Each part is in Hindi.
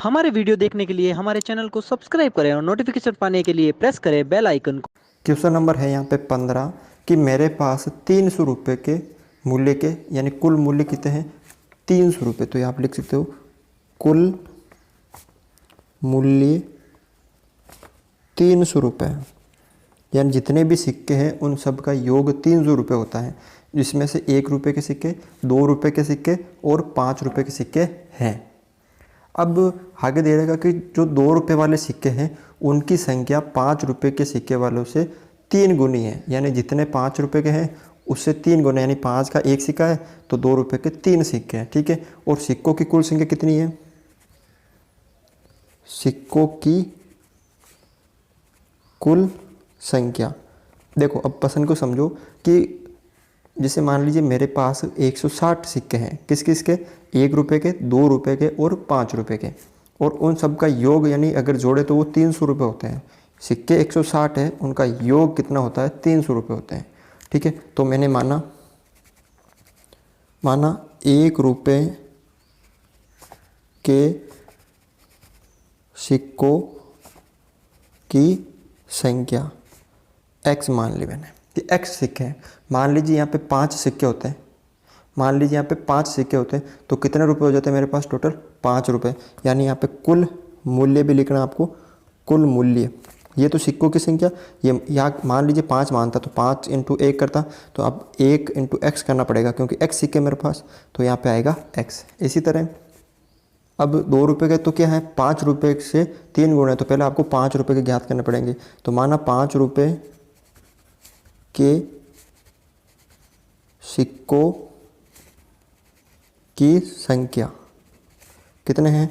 हमारे वीडियो देखने के लिए हमारे चैनल को सब्सक्राइब करें और नोटिफिकेशन पाने के लिए प्रेस करें बेल आइकन को। क्वेश्चन नंबर है यहाँ पे 15 कि मेरे पास 300 रुपये के मूल्य के यानी कुल मूल्य कितने हैं 300 रुपये। तो यहाँ आप लिख सकते हो कुल मूल्य 300 रुपये, यानी जितने भी सिक्के हैं उन सब का योग 300 रुपये होता है, जिसमें से 1 रुपये के सिक्के, 2 रुपये के सिक्के और 5 रुपये के सिक्के हैं। अब आगे दे रहेगा कि जो 2 रुपये वाले सिक्के हैं उनकी संख्या 5 रुपये के सिक्के वालों से 3 गुनी है, यानी जितने 5 रुपये के हैं उससे 3 गुना, यानी 5 का 1 सिक्का है तो 2 रुपये के 3 सिक्के हैं। ठीक है, और सिक्कों की कुल संख्या कितनी है, सिक्कों की कुल संख्या देखो। अब प्रश्न को समझो कि जैसे मान लीजिए मेरे पास 160 सिक्के हैं, किस किस के, 1 रुपये के, 2 रुपये के और 5 रुपये के, और उन सब का योग यानी अगर जोड़े तो वो 300 रुपये होते हैं। सिक्के 160 है, उनका योग कितना होता है 300 रुपये होते हैं। ठीक है, तो मैंने माना 1 रुपये के सिक्कों की संख्या x मान ली मैंने कि x सिक्के हैं। मान लीजिए यहाँ पे 5 सिक्के होते हैं, मान लीजिए यहाँ पे 5 सिक्के होते हैं तो कितने रुपए हो जाते हैं मेरे पास टोटल 5 रुपये, यानी यहाँ पे कुल मूल्य भी लिखना आपको, कुल मूल्य। ये तो सिक्कों की संख्या, ये यहाँ मान लीजिए 5 मानता तो 5 × 1 करता, तो अब 1 × x करना पड़ेगा क्योंकि x सिक्के मेरे पास, तो यहाँ पे आएगा x। इसी तरह अब 2 रुपये के तो क्या है 5 रुपये से 3 गुणे, तो पहले आपको 5 रुपये के ज्ञात करने पड़ेंगे। तो माना 5 रुपये के सिक्कों की संख्या कितने हैं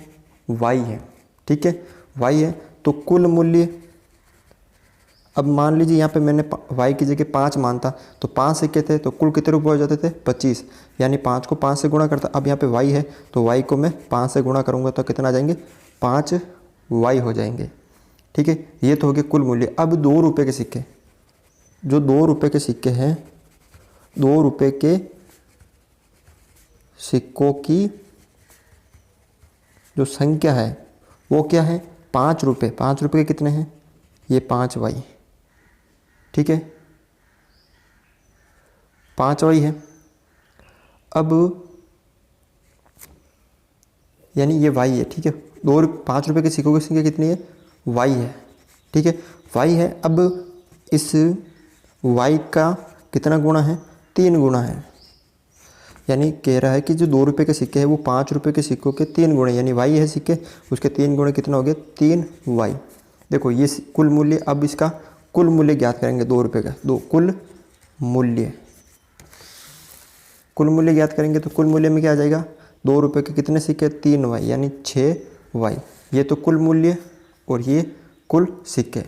y है। ठीक है, y है तो कुल मूल्य, अब मान लीजिए यहाँ पे मैंने y की जगह 5 मानता तो 5 सिक्के थे तो कुल कितने रुपये हो जाते थे 25, यानी 5 को 5 से गुणा करता। अब यहाँ पे y है तो y को मैं 5 से गुणा करूँगा तो कितना आ जाएंगे 5y हो जाएंगे। ठीक है, ये तो हो गया कुल मूल्य। अब 2 रुपये के सिक्के, जो 2 रुपये के सिक्के हैं, 2 रुपये के सिक्कों की जो संख्या है वो क्या है 5 रुपये। 5 रुपये के कितने हैं, ये 5y। ठीक है, 5y है। अब यानी ये y है। ठीक है, 5 रुपये के सिक्कों की संख्या कितनी है y है। ठीक है, y है। अब इस y का कितना गुणा है 3 गुणा है, यानी कह रहा है कि जो 2 रुपये के सिक्के हैं वो 5 रुपये के सिक्कों के 3 गुणे, यानी y है सिक्के, उसके 3 गुणे कितना हो गया 3y। देखो ये कुल मूल्य, अब इसका कुल मूल्य ज्ञात करेंगे 2 रुपये का, कुल मूल्य ज्ञात करेंगे तो कुल मूल्य में क्या आ जाएगा 2 रुपये के कितने सिक्के 3y, यानी 6y। ये तो कुल मूल्य और ये कुल सिक्के।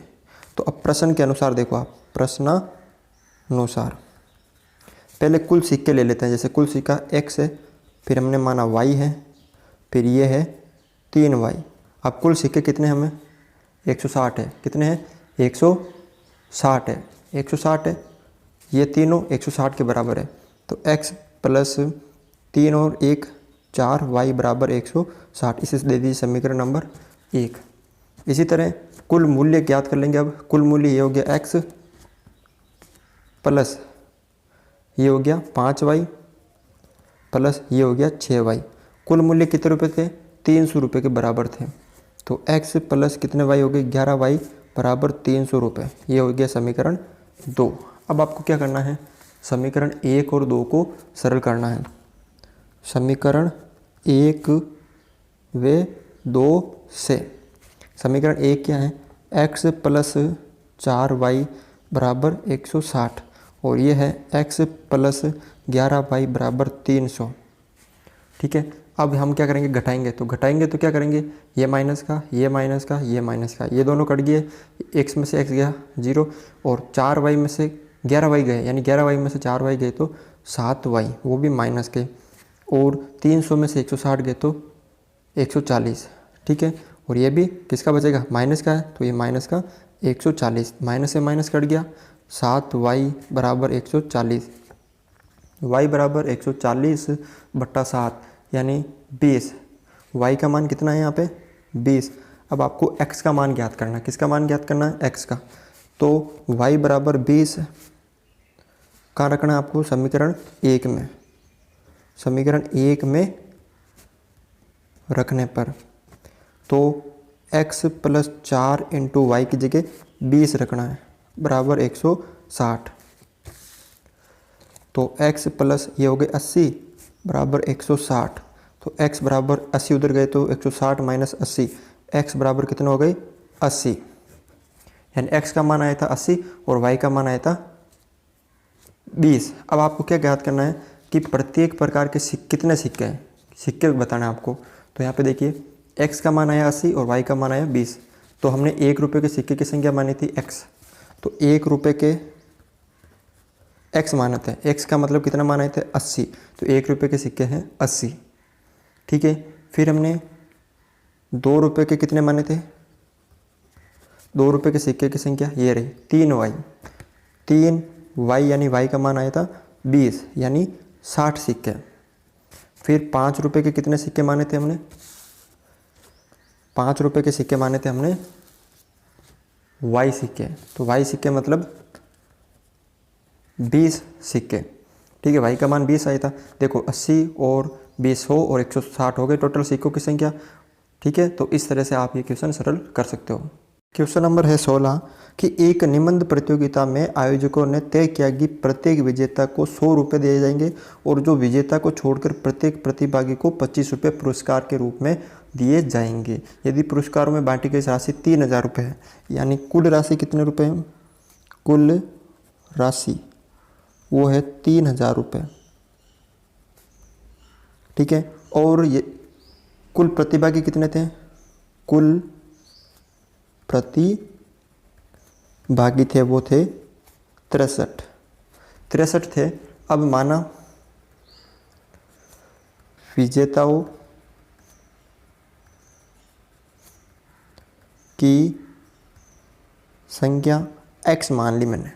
तो अब प्रश्न के अनुसार देखो आप, प्रश्नानुसार पहले कुल सिक्के ले लेते हैं। जैसे कुल सिक्का x है, फिर हमने माना y है, फिर ये है 3y। अब कुल सिक्के कितने हमें 160 है, कितने हैं 160 है, 160 है, ये तीनों 160 के बराबर है। तो x प्लस 3 और 1 4, y बराबर 160, इसे दे दीजिए समीकरण नंबर 1। इसी तरह कुल मूल्य ज्ञात कर लेंगे। अब कुल मूल्य ये हो गया x प्लस ये हो गया 5y प्लस ये हो गया 6y। कुल मूल्य कितने रुपए थे 300 रुपये के बराबर थे। तो x प्लस कितने y हो गए 11y बराबर 300 रुपये। ये हो गया समीकरण 2। अब आपको क्या करना है, समीकरण 1 और 2 को सरल करना है। समीकरण 1 व 2 से समीकरण 1 क्या है x प्लस 4y बराबर 160 और ये है x प्लस 11y बराबर 300। ठीक है, अब हम क्या करेंगे घटाएंगे, तो घटाएंगे तो क्या करेंगे ये माइनस का, ये माइनस का, ये माइनस का, ये दोनों कट गए, x में से x गया 0 और 4y में से 11y गए, यानी 11y में से 4y गए तो 7y, वो भी माइनस के, और 300 में से 160 गए तो 140। ठीक है, और ये भी किसका बचेगा माइनस का है तो ये माइनस का 140, माइनस से माइनस कट गया, 7y बराबर 140, y बराबर 140 बट्टा 7 यानी 20। y का मान कितना है यहाँ पे 20। अब आपको x का मान ज्ञात करना है। किसका मान ज्ञात करना है? x का। तो y बराबर 20 कहाँ रखना है आपको? समीकरण 1 में। समीकरण 1 में रखने पर तो x प्लस 4 इंटू वाई की जगह 20 रखना है बराबर 160। तो x प्लस ये हो गए 80 बराबर 160। तो x बराबर 80 उधर गए तो 160 माइनस 80, x बराबर कितना हो गई? 80। यानी x का मान आया था 80 और y का मान आया था 20। अब आपको क्या ज्ञात करना है कि प्रत्येक प्रकार के कितने सिक्के हैं, सिक्के बताना है आपको। तो यहाँ पे देखिए x का मान आया 80 और y का मान आया 20। तो हमने 1 रुपये के सिक्के की संख्या मानी थी x। तो 1 रुपये के x माने थे, x का मतलब कितना माने थे? 80। तो 1 रुपये के सिक्के हैं 80। ठीक है। फिर हमने 2 रुपये के कितने माने थे? 2 रुपये के सिक्के की संख्या ये रही 3y। 3y यानी y का मान आया था 20 यानी 60 सिक्के। फिर 5 रुपये के कितने सिक्के माने थे हमने? 5 रुपये के सिक्के माने थे हमने y सिक्के। तो y सिक्के मतलब 20 सिक्के। ठीक है। y का मान 20 आया था। देखो 80 और 20 हो और 160 हो गए टोटल सिक्कों की संख्या। ठीक है। तो इस तरह से आप ये क्वेश्चन सरल कर सकते हो। क्वेश्चन नंबर है 16 कि एक निबंध प्रतियोगिता में आयोजकों ने तय किया कि प्रत्येक विजेता को 100 रुपये दिए जाएंगे और जो विजेता को छोड़कर प्रत्येक प्रतिभागी को 25 रुपये पुरस्कार के रूप में दिए जाएंगे। यदि पुरस्कारों में बांटी गई राशि 3000 रुपये है, यानी कुल राशि कितने रुपये है? कुल राशि वो है 3000 रुपये। ठीक है। और ये कुल प्रतिभागी कितने थे? कुल प्रतिभागी थे वो थे 63 थे। अब माना विजेताओं की संख्या x मान ली मैंने।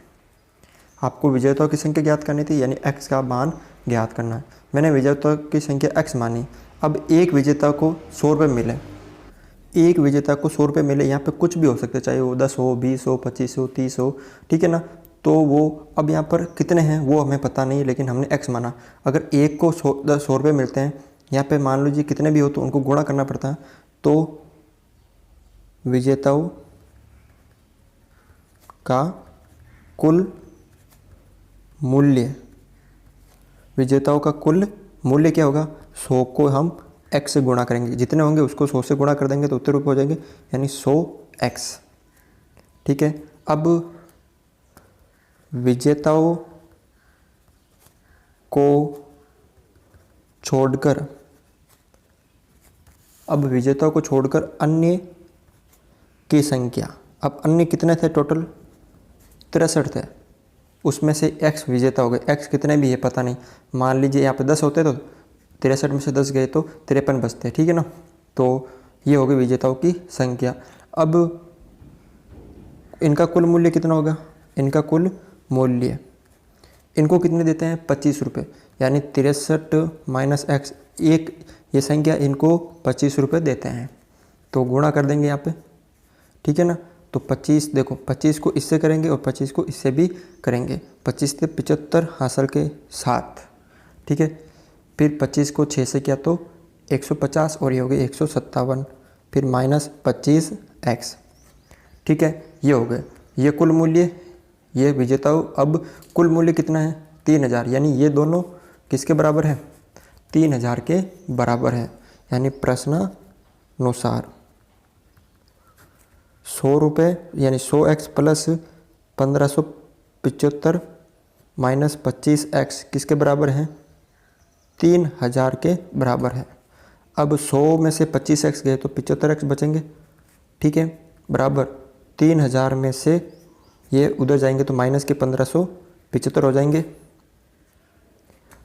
आपको विजेताओं की संख्या ज्ञात करनी थी, यानी x का मान ज्ञात करना है। मैंने विजेताओं की संख्या x मानी। अब एक विजेता को 100 रुपये मिले, एक विजेता को 100 रुपये मिले। यहाँ पे कुछ भी हो सकता है, चाहे वो 10 हो, 20 हो, 25 हो, 30 हो। ठीक है ना। तो वो अब यहाँ पर कितने हैं वो हमें पता नहीं, लेकिन हमने x माना। अगर एक को 100 रुपये मिलते हैं, यहाँ पे मान लीजिए कितने भी हो तो उनको गुणा करना पड़ता है। तो विजेताओं का कुल मूल्य, विजेताओं का कुल मूल्य क्या होगा? 100 को हम x से गुणा करेंगे, जितने होंगे उसको 100 से गुणा कर देंगे तो उतने रुपये हो जाएंगे, यानी 100x। ठीक है। अब विजेताओं को छोड़कर, अब विजेताओं को छोड़कर अन्य की संख्या, अब अन्य कितने थे? टोटल 63 थे। उसमें से x विजेता हो गए। x कितने भी है पता नहीं, मान लीजिए यहाँ पे 10 होते तो 63 में से 10 गए तो 53 बचते। ठीक है ना। तो ये हो गई विजेताओं की संख्या। अब इनका कुल मूल्य कितना होगा? इनका कुल मूल्य इनको कितने देते हैं? 25 रुपये, यानी 63 माइनस x, एक ये संख्या इनको 25 रुपये देते हैं। तो गुणा कर देंगे यहाँ पे। ठीक है ना। तो 25, देखो 25 को इससे करेंगे और 25 को इससे भी करेंगे। 25 से 75 हासिल के 7। ठीक है। फिर 25 को 6 से किया तो 150 और ये हो गई 157। फिर माइनस 25x। ठीक है। ये हो गए ये कुल मूल्य, ये विजेताओं। अब कुल मूल्य कितना है? 3000, यानी ये दोनों किसके बराबर है? 3000 के बराबर है। यानी प्रश्नानुसार 100 रुपये यानी 100x प्लस 1575 माइनस 25x किसके बराबर है? 3000 के बराबर है। अब 100 में से 25x गए तो 75x बचेंगे। ठीक है। बराबर 3000 में से ये उधर जाएंगे तो माइनस के 1575 हो जाएंगे।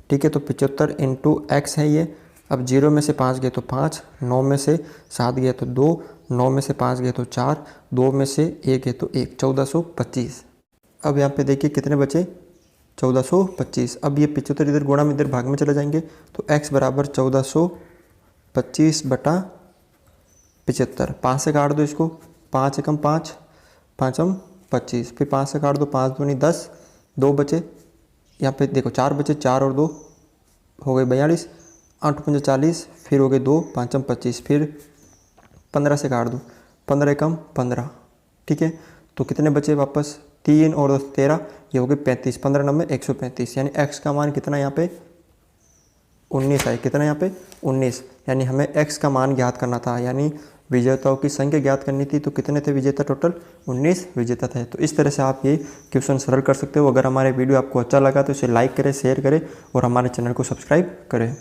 ठीक है। तो 75 इंटू x है ये। अब 0 में से 5 गए तो 5, 9 में से 7 गए तो 2, 9 में से 5 गए तो 4, 2 में से 1 गए तो 1, 1425। अब यहाँ पे देखिए कितने बचे? 1425। अब ये 75 इधर गुणा में इधर भाग में चले जाएंगे तो x बराबर 1425 बटा 75, 5 से काट दो इसको, 5 एकम 5, 5 हम 25, फिर 5 से काट दो, 5 दूनी 10, 2 बचे, यहाँ पे देखो 4 बचे, 4 और 2 हो गए 42, 8 पंजे 40, फिर हो गए 2, 5 हम 25, फिर 15 से काट दो, 15 एकम 15, ठीक है। तो कितने बचे वापस, 3 और 2 13, ये हो गए 35, 15 नंबर 135, यानी x का मान कितना यहाँ पे 19 है। कितना यहाँ पे 19, यानी हमें x का मान ज्ञात करना था, यानी विजेताओं की संख्या ज्ञात करनी थी। तो कितने थे विजेता, टोटल 19 विजेता थे। तो इस तरह से आप ये क्वेश्चन सरल कर सकते हो। अगर हमारे वीडियो आपको अच्छा लगा तो इसे लाइक करें, शेयर करें और हमारे चैनल को सब्सक्राइब करें।